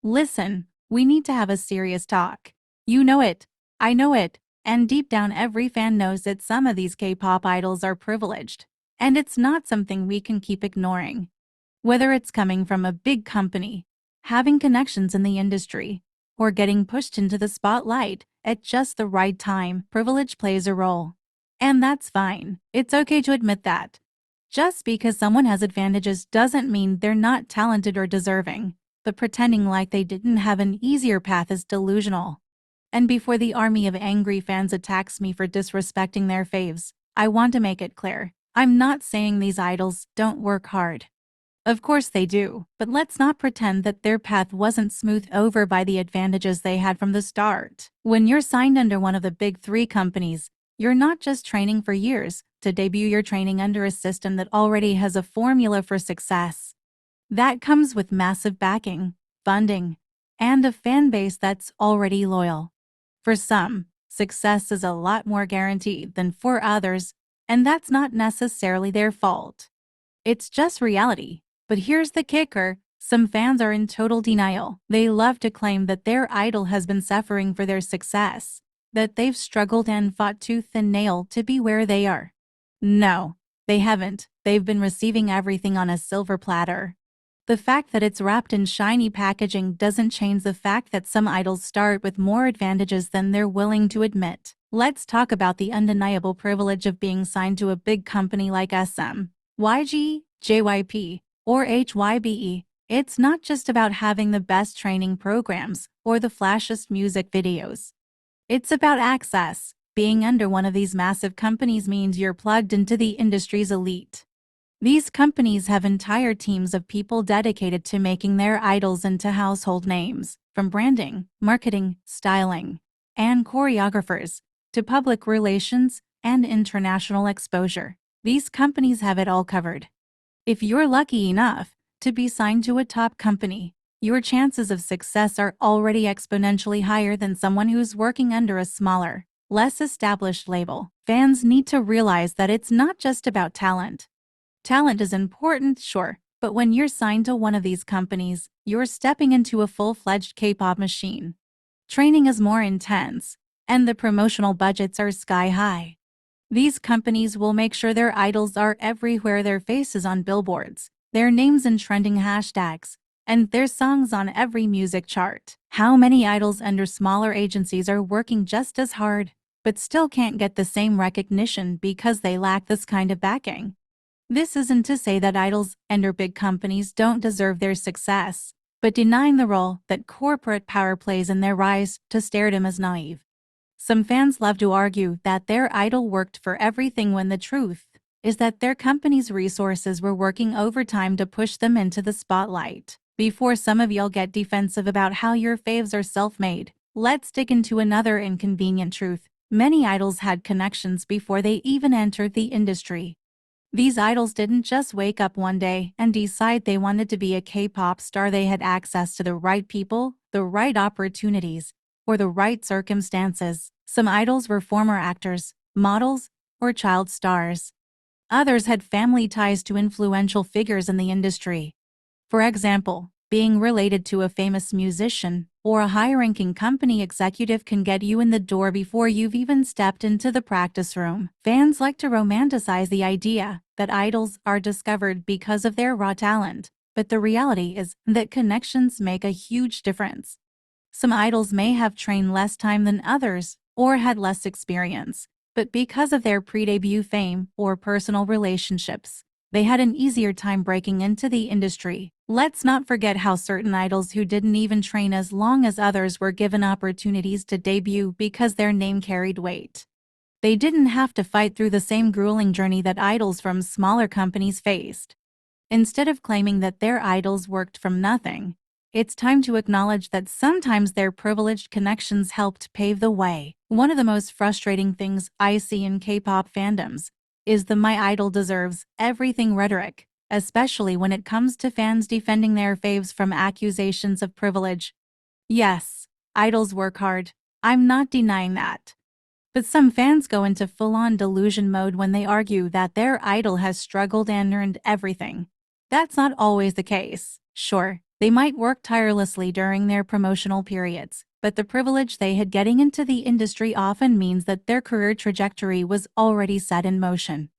Listen, we need to have a serious talk. You know it, I know it, and deep down every fan knows that some of these K-pop idols are privileged. And it's not something we can keep ignoring. Whether it's coming from a big company, having connections in the industry, or getting pushed into the spotlight at just the right time, privilege plays a role. And that's fine. It's okay to admit that. Just because someone has advantages doesn't mean they're not talented or deserving, but pretending like they didn't have an easier path is delusional. And before the army of angry fans attacks me for disrespecting their faves, I want to make it clear. I'm not saying these idols don't work hard. Of course they do, but let's not pretend that their path wasn't smoothed over by the advantages they had from the start. When you're signed under one of the big three companies, you're not just training for years to debut, you're training under a system that already has a formula for success. That comes with massive backing, funding, and a fan base that's already loyal. For some, success is a lot more guaranteed than for others, and that's not necessarily their fault. It's just reality. But here's the kicker. Some fans are in total denial. They love to claim that their idol has been suffering for their success, that they've struggled and fought tooth and nail to be where they are. No, they haven't. They've been receiving everything on a silver platter. The fact that it's wrapped in shiny packaging doesn't change the fact that some idols start with more advantages than they're willing to admit. Let's talk about the undeniable privilege of being signed to a big company like SM, YG, JYP, or HYBE. It's not just about having the best training programs or the flashiest music videos. It's about access. Being under one of these massive companies means you're plugged into the industry's elite. These companies have entire teams of people dedicated to making their idols into household names, from branding, marketing, styling, and choreographers, to public relations and international exposure. These companies have it all covered. If you're lucky enough to be signed to a top company, your chances of success are already exponentially higher than someone who's working under a smaller, less established label. Fans need to realize that it's not just about talent. Talent is important, sure, but when you're signed to one of these companies, you're stepping into a full-fledged K-pop machine. Training is more intense, and the promotional budgets are sky-high. These companies will make sure their idols are everywhere, their faces on billboards, their names in trending hashtags, and their songs on every music chart. How many idols under smaller agencies are working just as hard, but still can't get the same recognition because they lack this kind of backing? This isn't to say that idols under big companies don't deserve their success, but denying the role that corporate power plays in their rise to stardom is naive. Some fans love to argue that their idol worked for everything when the truth is that their company's resources were working overtime to push them into the spotlight. Before some of y'all get defensive about how your faves are self-made, let's dig into another inconvenient truth. Many idols had connections before they even entered the industry. These idols didn't just wake up one day and decide they wanted to be a K-pop star. They had access to the right people, the right opportunities, or the right circumstances. Some idols were former actors, models, or child stars. Others had family ties to influential figures in the industry. For example, being related to a famous musician or a high-ranking company executive can get you in the door before you've even stepped into the practice room. Fans like to romanticize the idea that idols are discovered because of their raw talent, but the reality is that connections make a huge difference. Some idols may have trained less time than others or had less experience, but because of their pre-debut fame or personal relationships, they had an easier time breaking into the industry. Let's not forget how certain idols who didn't even train as long as others were given opportunities to debut because their name carried weight. They didn't have to fight through the same grueling journey that idols from smaller companies faced. Instead of claiming that their idols worked from nothing, it's time to acknowledge that sometimes their privileged connections helped pave the way. One of the most frustrating things I see in K-pop fandoms is the "my idol deserves everything" rhetoric, especially when it comes to fans defending their faves from accusations of privilege. Yes, idols work hard. I'm not denying that. But some fans go into full-on delusion mode when they argue that their idol has struggled and earned everything. That's not always the case. Sure, They might work tirelessly during their promotional periods, but the privilege they had getting into the industry often means that their career trajectory was already set in motion.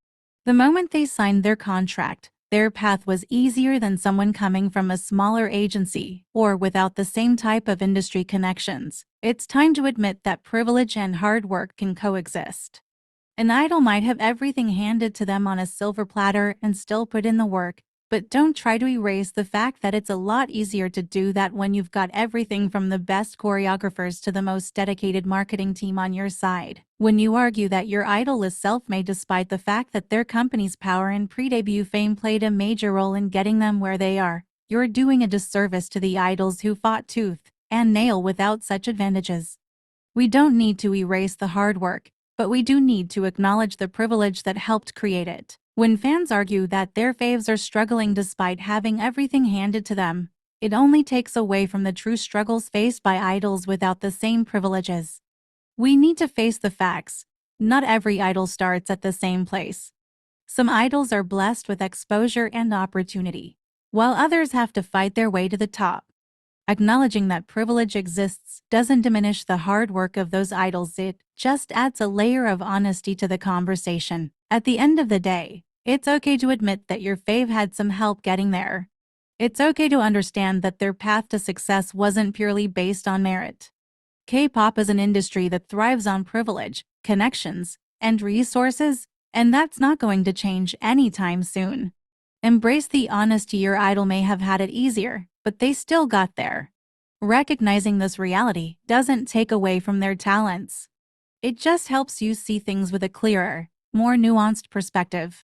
The moment they signed their contract, their path was easier than someone coming from a smaller agency or without the same type of industry connections. It's time to admit that privilege and hard work can coexist. An idol might have everything handed to them on a silver platter and still put in the work, but don't try to erase the fact that it's a lot easier to do that when you've got everything from the best choreographers to the most dedicated marketing team on your side. When you argue that your idol is self-made despite the fact that their company's power and pre-debut fame played a major role in getting them where they are, you're doing a disservice to the idols who fought tooth and nail without such advantages. We don't need to erase the hard work, but we do need to acknowledge the privilege that helped create it. When fans argue that their faves are struggling despite having everything handed to them, it only takes away from the true struggles faced by idols without the same privileges. We need to face the facts. Not every idol starts at the same place. Some idols are blessed with exposure and opportunity, while others have to fight their way to the top. Acknowledging that privilege exists doesn't diminish the hard work of those idols, it just adds a layer of honesty to the conversation. At the end of the day, it's okay to admit that your fave had some help getting there. It's okay to understand that their path to success wasn't purely based on merit. K-pop is an industry that thrives on privilege, connections, and resources, and that's not going to change anytime soon. Embrace the honesty. Your idol may have had it easier, but they still got there. Recognizing this reality doesn't take away from their talents. It just helps you see things with a clearer, more nuanced perspective.